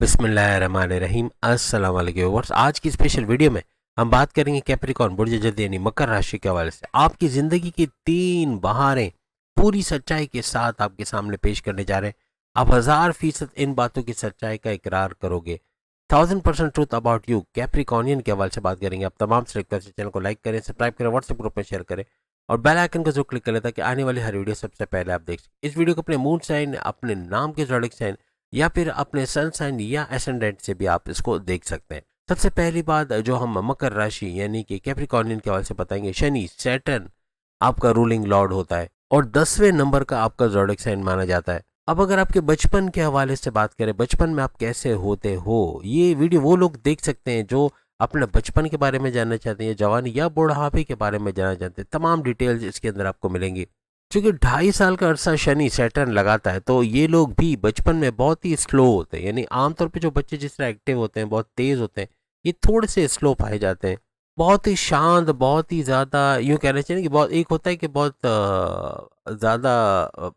बिस्मिल्लाहिर्रहमानिर्रहीम। अस्सलाम वालेकुम व्यूअर्स। आज की स्पेशल वीडियो में हम बात करेंगे कैप्रिकॉर्न बुर्ज जल्दी यानी मकर राशि के हवाले से। आपकी ज़िंदगी की 3 बहारें पूरी सच्चाई के साथ आपके सामने पेश करने जा रहे हैं। आप 1000% इन बातों की सच्चाई का इकरार करोगे। 1000% ट्रूथ अबाउट यू कैप्रिकॉर्नियन के हवाले से बात करेंगे। आप तमाम से रिक्वेस्ट है, चैनल को लाइक करें, सब्सक्राइब करें, व्हाट्सएप ग्रुप में शेयर करें और बेल आइकन को जो क्लिक करें ताकि आने वाली हर वीडियो सबसे पहले आप देख सकें। इस वीडियो को अपने मून साइन, अपने नाम के ज़ोडिएक साइन या फिर अपने सन साइन या एसेंडेंट से भी आप इसको देख सकते हैं। सबसे पहली बात जो हम मकर राशि यानी कि कैप्रिकॉर्नियन के हवाले से बताएंगे, शनि सैटर्न आपका रूलिंग लॉर्ड होता है और 10वें नंबर का आपका ज़ोडिएक साइन माना जाता है। अब अगर आपके बचपन के हवाले से बात करें, बचपन में आप कैसे होते हो, ये वीडियो वो लोग देख सकते हैं जो अपने बचपन के बारे में जानना चाहते हैं, जवानी या बुढ़ापे के बारे में जानना चाहते हैं। तमाम डिटेल्स इसके अंदर आपको मिलेंगी। क्योंकि 2.5 साल का अरसा शनि सैटर्न लगाता है तो ये लोग भी बचपन में बहुत ही स्लो होते हैं। यानी आमतौर पे जो बच्चे जिस तरह एक्टिव होते हैं, बहुत तेज होते हैं, ये थोड़े से स्लो पाए जाते हैं। बहुत ही शांत, बहुत ही ज़्यादा यूँ कहना चाहिए कि बहुत एक होता है कि बहुत ज़्यादा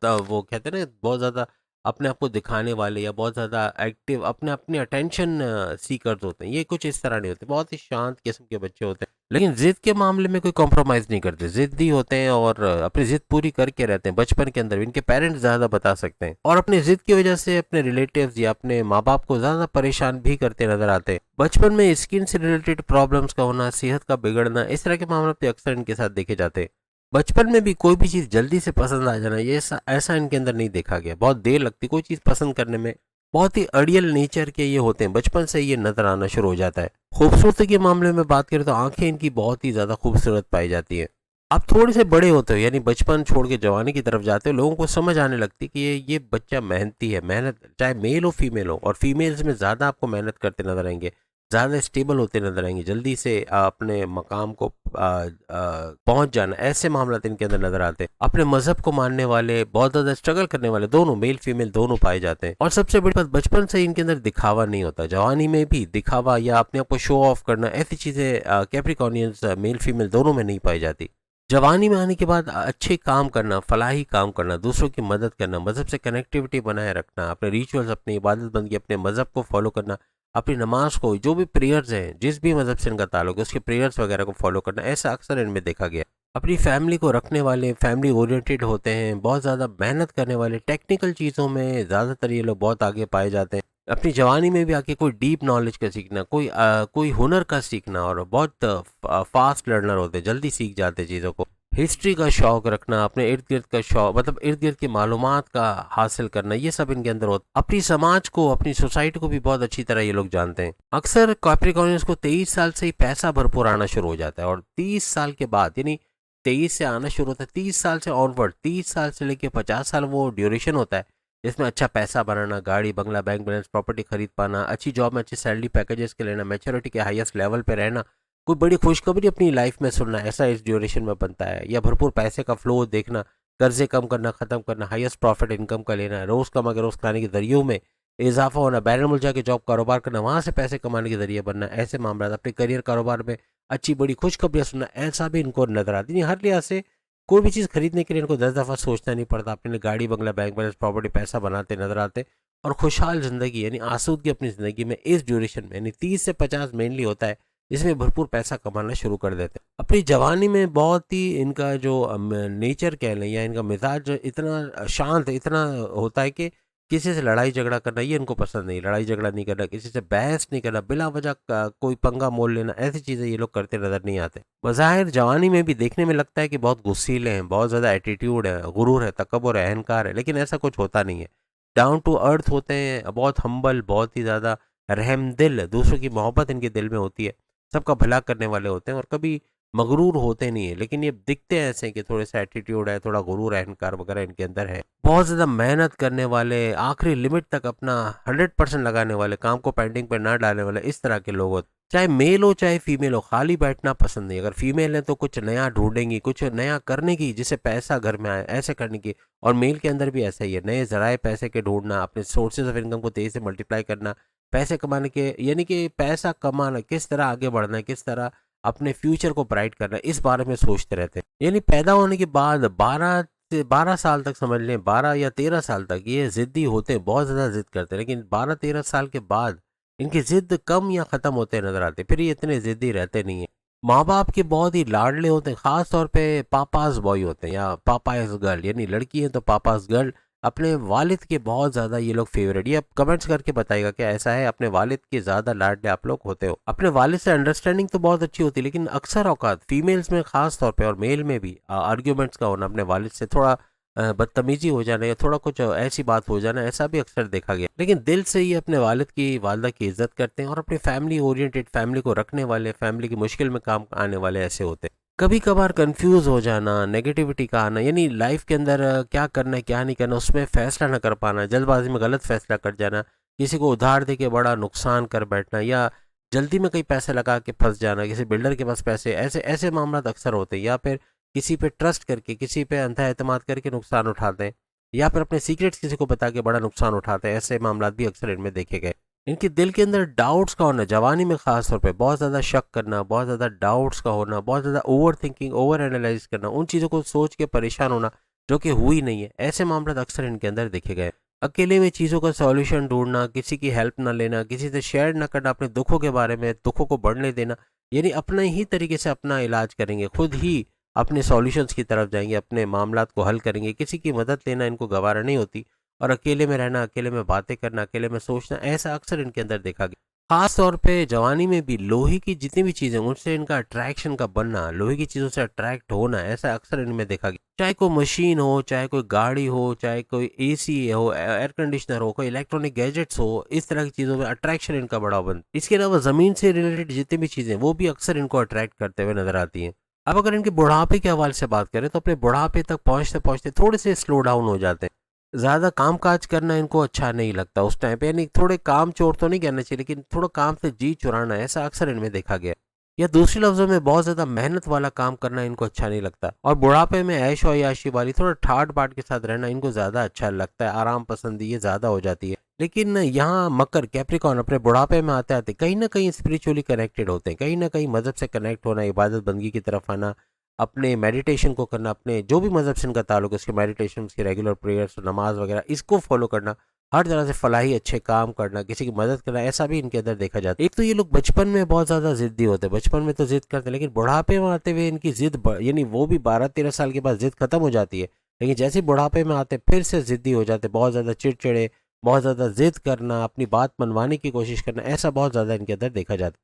वो कहते हैं ना, बहुत ज़्यादा अपने आप को दिखाने वाले या बहुत ज़्यादा एक्टिव अपने अपने अटेंशन सीकर्स होते हैं। ये कुछ इस तरह नहीं होते, बहुत ही शांत किस्म के बच्चे होते हैं। लेकिन ज़िद के मामले में कोई कॉम्प्रोमाइज़ नहीं करते, ज़िद्दी होते हैं और अपनी ज़िद पूरी करके रहते हैं। बचपन के अंदर भी इनके पेरेंट्स ज़्यादा बता सकते हैं और अपनी ज़िद की वजह से अपने रिलेटिव्स या अपने माँ बाप को ज़्यादा परेशान भी करते नजर आते हैं। बचपन में स्किन से रिलेटेड प्रॉब्लम्स का होना, सेहत का बिगड़ना, इस तरह के मामले तो अक्सर इनके साथ देखे जाते हैं। बचपन में भी कोई भी चीज़ जल्दी से पसंद आ जाना, ये ऐसा इनके अंदर नहीं देखा गया। बहुत देर लगती कोई चीज़ पसंद करने में। बहुत ही अड़ियल नेचर के ये होते हैं, बचपन से ये नजर आना शुरू हो जाता है। खूबसूरती के मामले में बात करें तो आंखें इनकी बहुत ही ज़्यादा खूबसूरत पाई जाती है। आप थोड़े से बड़े होते हो यानी बचपन छोड़ के जवानी की तरफ जाते हो, लोगों को समझ आने लगती है कि ये बच्चा मेहनती है। मेहनत चाहे मेल हो फीमेल हो, और फीमेल्स में ज़्यादा आपको मेहनत करते नजर आएंगे, ज़्यादा स्टेबल होते नजर आएंगे, जल्दी से अपने मकाम को पहुंच जाना, ऐसे मामला इनके अंदर नजर आते हैं। अपने मजहब को मानने वाले, बहुत ज़्यादा स्ट्रगल करने वाले, दोनों मेल फीमेल दोनों पाए जाते हैं। और सबसे बड़ी बात, बचपन से इनके अंदर दिखावा नहीं होता। जवानी में भी दिखावा या अपने आप को शो ऑफ करना, ऐसी चीज़ें कैप्रिकॉर्नियंस मेल फीमेल दोनों में नहीं पाई जाती। जवानी में आने के बाद अच्छे काम करना, फलाही काम करना, दूसरों की मदद करना, मज़हब से कनेक्टिविटी बनाए रखना, अपने रिचुअल्स, अपनी इबादत बंदगी, अपने मज़हब को फॉलो करना, अपनी नमाज को, जो भी प्रेयर्स हैं, जिस भी मज़हब से इनका ताल्लुक है, उसके प्रेयर्स वगैरह को फॉलो करना, ऐसा अक्सर इनमें देखा गया। अपनी फैमिली को रखने वाले, फैमिली ओरिएंटेड होते हैं, बहुत ज़्यादा मेहनत करने वाले, टेक्निकल चीज़ों में ज़्यादातर ये लोग बहुत आगे पाए जाते हैं। अपनी जवानी में भी आके कोई डीप नॉलेज का सीखना, कोई हुनर का सीखना, और बहुत फास्ट लर्नर होते हैं, जल्दी सीख जाते हैं चीज़ों को। हिस्ट्री का शौक रखना, अपने इर्द गिर्द का शौक, मतलब इर्द गिर्द की मालूमात का हासिल करना, ये सब इनके अंदर होता है। अपनी समाज को, अपनी सोसाइटी को भी बहुत अच्छी तरह ये लोग जानते हैं। अक्सर कैप्रिकॉर्नियंस को 23 साल से ही पैसा भरपूर आना शुरू हो जाता है और 30 साल के बाद, यानी 23 से आना शुरू होता है, 30 साल से ऑनवर्ड, 30 साल से लेके 50 साल वो ड्यूरेशन होता है जिसमें अच्छा पैसा बनाना, गाड़ी बंगला, बैंक बैलेंस, प्रॉपर्टी खरीद पाना, अच्छी जॉब में अच्छी सैलरी पैकेजेस के लेना, मैच्योरिटी के हाईएस्ट लेवल पे रहना, कोई बड़ी खुशखबरी अपनी लाइफ में सुनना, ऐसा इस ड्यूरेशन में बनता है। या भरपूर पैसे का फ्लो देखना, कर्जे कम करना, ख़त्म करना, हाईएस्ट प्रॉफिट इनकम का लेना, रोज़ कमा के रोज़ खाने के जरियों में इजाफा होना, बैरन मुल्क जाके जॉब कारोबार करना, वहाँ से पैसे कमाने के जरिए बनना, ऐसे मामला। अपने करियर कारोबार में अच्छी बड़ी खुशखबरियाँ सुनना, ऐसा भी इनको नजर आती है। हर लिहाज से कोई भी चीज़ खरीदने के लिए इनको 10 दफ़ा सोचना नहीं पड़ता। अपने लिए गाड़ी बंगला, बैंक बैलेंस, प्रॉपर्टी, पैसा बनाते नजर आते और खुशहाल ज़िंदगी यानी आसूदगी अपनी ज़िंदगी में इस ड्यूरेशन में, यानी 30 से 50 मेनली होता है, जिसमें भरपूर पैसा कमाना शुरू कर देते हैं। अपनी जवानी में बहुत ही इनका जो नेचर कह लें या इनका मिजाज इतना शांत, इतना होता है कि किसी से लड़ाई झगड़ा करना ये इनको पसंद नहीं। लड़ाई झगड़ा नहीं करना, किसी से बहस नहीं करना, बिला वजह कोई पंगा मोल लेना, ऐसी चीज़ें ये लोग करते नजर नहीं आते। बज़ाहिर जवानी में भी देखने में लगता है कि बहुत गुस्सीले हैं, बहुत ज़्यादा एटीट्यूड है, गुरूर है, तकब्बुर है, अहंकार है, लेकिन ऐसा कुछ होता नहीं है। डाउन टू अर्थ होते हैं, बहुत हम्बल, बहुत ही ज़्यादा रहमदिल, दूसरों की मोहब्बत इनके दिल में होती है, सबका भला करने वाले होते हैं और कभी मगरूर होते नहीं है। लेकिन ये दिखते हैं ऐसे कि थोड़े सा एटीट्यूड है, थोड़ा गुरूर, अहंकार वगैरह इनके अंदर है। बहुत ज़्यादा मेहनत करने वाले, आखिरी लिमिट तक अपना 100% लगाने वाले, काम को पेंडिंग पर ना डालने वाले, इस तरह के लोग होते। चाहे मेल हो चाहे फीमेल हो, खाली बैठना पसंद नहीं। अगर फीमेल है तो कुछ नया ढूंढेंगी, कुछ नया करने की, जिससे पैसा घर में आए, ऐसे करने की। और मेल के अंदर भी ऐसा ही है, नए जराए पैसे के ढूंढना, अपने सोर्सेज ऑफ इनकम को तेज़ी से मल्टीप्लाई करना, पैसे कमाने के, यानी कि पैसा कमाना, किस तरह आगे बढ़ना है, किस तरह अपने फ्यूचर को ब्राइट करना है, इस बारे में सोचते रहते हैं। यानी पैदा होने के बाद 12 12 साल तक समझ लें, 12 या 13 साल तक ये ज़िद्दी होते हैं, बहुत ज़्यादा ज़िद करते हैं, लेकिन 12-13 साल के बाद इनकी ज़िद कम या ख़त्म होते नज़र आते हैं, फिर ये इतने ज़िद्दी रहते नहीं हैं। माँ-बाप के बहुत ही लाडले होते हैं, ख़ास तौर पे पापाज़ बॉय होते हैं या पापाज़ गर्ल, यानी लड़की है तो पापाज़ गर्ल। अपने वालिद के बहुत ज़्यादा ये लोग फेवरेट। ये आप कमेंट्स करके बताइएगा क्या ऐसा है, अपने वालिद के ज़्यादा लाडले आप लोग होते हो? अपने वालिद से अंडरस्टैंडिंग तो बहुत अच्छी होती है, लेकिन अक्सर औकात फीमेल्स में ख़ास तौर पे और मेल में भी आर्ग्यूमेंट्स का होना, अपने वालिद से थोड़ा बदतमीजी हो जाना या थोड़ा कुछ ऐसी बात हो जाना, ऐसा भी अक्सर देखा गया। लेकिन दिल से ये अपने वालिद की वालदा की इज़्ज़त करते हैं और अपनी फैमिली ओरिएंटेड, फैमिली को रखने वाले, फैमिली की मुश्किल में काम आने वाले ऐसे होते हैं। कभी कभार कंफ्यूज हो जाना, नेगेटिविटी का आना, यानी लाइफ के अंदर क्या करना है क्या नहीं करना उसमें फैसला ना कर पाना, जल्दबाजी में गलत फैसला कर जाना, किसी को उधार दे के बड़ा नुकसान कर बैठना या जल्दी में कई पैसे लगा के फंस जाना, किसी बिल्डर के पास पैसे, ऐसे ऐसे मामला अक्सर होते हैं। या फिर किसी पे ट्रस्ट करके, किसी पे अंधा एतमाद करके नुकसान उठाते हैं, या फिर अपने सीक्रेट्स किसी को बता के बड़ा नुकसान उठाते हैं, ऐसे मामला भी अक्सर इनमें देखे गए। इनके दिल के अंदर डाउट्स का होना, जवानी में खास तौर पे बहुत ज़्यादा शक करना, बहुत ज़्यादा डाउट्स का होना, बहुत ज़्यादा ओवर थिंकिंग, ओवर एनालाइज करना, उन चीज़ों को सोच के परेशान होना जो कि हुई नहीं है, ऐसे मामला अक्सर इनके अंदर देखे गए। अकेले में चीज़ों का सॉल्यूशन ढूंढना, किसी की हेल्प ना लेना, किसी से शेयर ना करना, अपने दुखों के बारे में, दुखों को बढ़ने देना, यानी अपने ही तरीके से अपना इलाज करेंगे, खुद ही अपने सॉल्यूशंस की तरफ जाएंगे, अपने मामलात को हल करेंगे, किसी की मदद लेना इनको गवारा नहीं होती। और अकेले में रहना, अकेले में बातें करना, अकेले में सोचना, ऐसा अक्सर इनके अंदर देखा गया। खास तौर पे जवानी में भी लोहे की जितनी भी चीज़ें उनसे इनका अट्रैक्शन का बनना, लोहे की चीज़ों से अट्रैक्ट होना, ऐसा अक्सर इनमें देखा गया। चाहे कोई मशीन हो, चाहे कोई गाड़ी हो, चाहे कोई एसी हो, एयर कंडीशनर हो, कोई इलेक्ट्रॉनिक गैजेट्स हो, इस तरह की चीज़ों में अट्रैक्शन इनका बड़ा बन। इसके अलावा ज़मीन से रिलेटेड जितनी भी चीज़ें वो भी अक्सर इनको अट्रैक्ट करते हुए नजर आती हैं। अब अगर इनके बुढ़ापे के हवाले से बात करें तो अपने बुढ़ापे तक पहुंचते पहुंचते थोड़े से स्लो डाउन हो जाते हैं। ज़्यादा काम काज करना इनको अच्छा नहीं लगता उस टाइम पे, यानी थोड़े काम चोर तो नहीं कहना चाहिए, लेकिन थोड़ा काम से जी चुराना, ऐसा अक्सर इनमें देखा गया। या दूसरे लफ्ज़ों में बहुत ज़्यादा मेहनत वाला काम करना इनको अच्छा नहीं लगता, और बुढ़ापे में ऐश और याशी वाली थोड़ा ठाट बाट के साथ रहना इनको ज़्यादा अच्छा लगता है, आराम पसंदी ये ज़्यादा हो जाती है। लेकिन यहाँ मकर कैप्रिकॉन अपने बुढ़ापे में आते आते कहीं ना कहीं स्पिरिचुअली कनेक्टेड होते हैं, कहीं ना कहीं मज़हब से कनेक्ट होना, इबादत बंदगी की तरफ आना, अपने मेडिटेशन को करना, अपने जो भी मज़हब से इनका ताल्लुक है उसके मेडिटेशन, उसके रेगुलर प्रेयर्स, नमाज वगैरह, इसको फॉलो करना, हर तरह से फलाही अच्छे काम करना, किसी की मदद करना, ऐसा भी इनके अंदर देखा जाता है। एक तो ये लोग बचपन में बहुत ज़्यादा ज़िद्दी होते हैं, बचपन में तो ज़िद करते हैं, लेकिन बुढ़ापे में आते हुए इनकी ज़िद यानी वो भी 12-13 साल के बाद ज़िद खत्म हो जाती है, लेकिन जैसे ही बुढ़ापे में आते फिर से ज़िद्दी हो जाते, बहुत ज़्यादा चिड़चिड़े, बहुत ज़्यादा ज़िद करना, अपनी बात मनवाने की कोशिश करना, ऐसा बहुत ज़्यादा इनके अंदर देखा जाता है।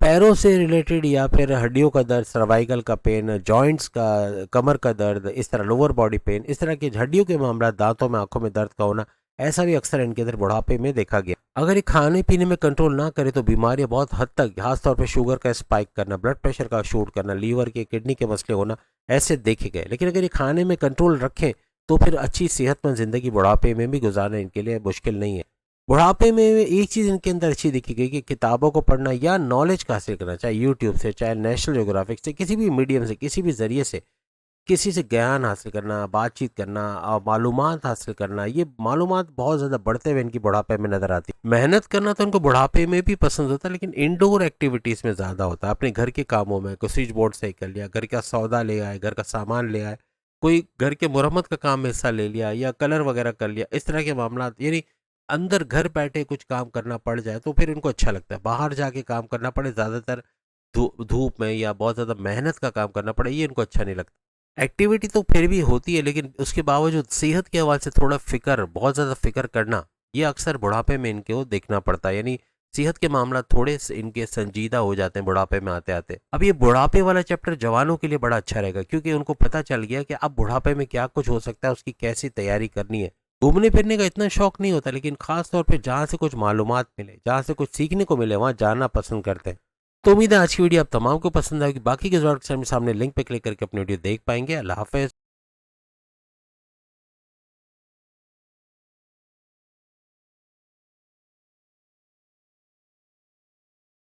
पैरों से रिलेटेड या फिर हड्डियों का दर्द, सर्वाइकल का पेन, जॉइंट्स का, कमर का दर्द, इस तरह लोअर बॉडी पेन, इस तरह के हड्डियों के मामला, दांतों में, आंखों में दर्द का होना, ऐसा भी अक्सर इनके अंदर बुढ़ापे में देखा गया। अगर ये खाने पीने में कंट्रोल ना करे तो बीमारियां बहुत हद तक, खासतौर पर शुगर का स्पाइक करना, ब्लड प्रेशर का शूट करना, लीवर के, किडनी के मसले होना, ऐसे देखे गए। लेकिन अगर ये खाने में कंट्रोल रखें तो फिर अच्छी सेहतमंद जिंदगी बुढ़ापे में भी गुजारना इनके लिए मुश्किल नहीं है। बुढ़ापे में एक चीज़ इनके अंदर अच्छी देखी गई कि किताबों को पढ़ना या नॉलेज का हासिल करना, चाहे यूट्यूब से, चाहे नेशनल ज्योग्राफिक से, किसी भी मीडियम से, किसी भी ज़रिए से किसी से ज्ञान हासिल करना, बातचीत करना और मालूमात हासिल करना, ये मालूमात बहुत ज़्यादा बढ़ते हुए इनकी बुढ़ापे में नज़र आती है। मेहनत करना तो इनको बुढ़ापे में भी पसंद होता है, लेकिन इंडोर एक्टिविटीज़ में ज़्यादा होता है। अपने घर के कामों में कोई स्विच बोर्ड सही कर लिया, घर का सौदा ले आए, घर का सामान ले आए, कोई घर के मुरम्मत का काम में हिस्सा ले लिया या कलर वगैरह कर लिया, इस तरह के मामला, यानी अंदर घर बैठे कुछ काम करना पड़ जाए तो फिर इनको अच्छा लगता है। बाहर जाके काम करना पड़े, ज़्यादातर धूप में या बहुत ज़्यादा मेहनत का काम करना पड़े, ये इनको अच्छा नहीं लगता। एक्टिविटी तो फिर भी होती है, लेकिन उसके बावजूद सेहत के हवाले से थोड़ा फिक्र, बहुत ज़्यादा फिक्र करना, ये अक्सर बुढ़ापे में इनको देखना पड़ता है। यानी सेहत के मामला थोड़े से इनके संजीदा हो जाते हैं बुढ़ापे में आते आते। अब ये बुढ़ापे वाला चैप्टर जवानों के लिए बड़ा अच्छा रहेगा, क्योंकि उनको पता चल गया कि अब बुढ़ापे में क्या कुछ हो सकता है, उसकी कैसी तैयारी करनी है। घूमने फिरने का इतना शौक नहीं होता, लेकिन खास तौर पे जहाँ से कुछ मालूमात मिले, जहाँ से कुछ सीखने को मिले, वहाँ जाना पसंद करते हैं। तो उम्मीद है आज की वीडियो आप तमाम को पसंद आएगी। बाकी के जरूरत से सामने लिंक पे क्लिक करके अपनी वीडियो देख पाएंगे। अल्लाह हाफिज़।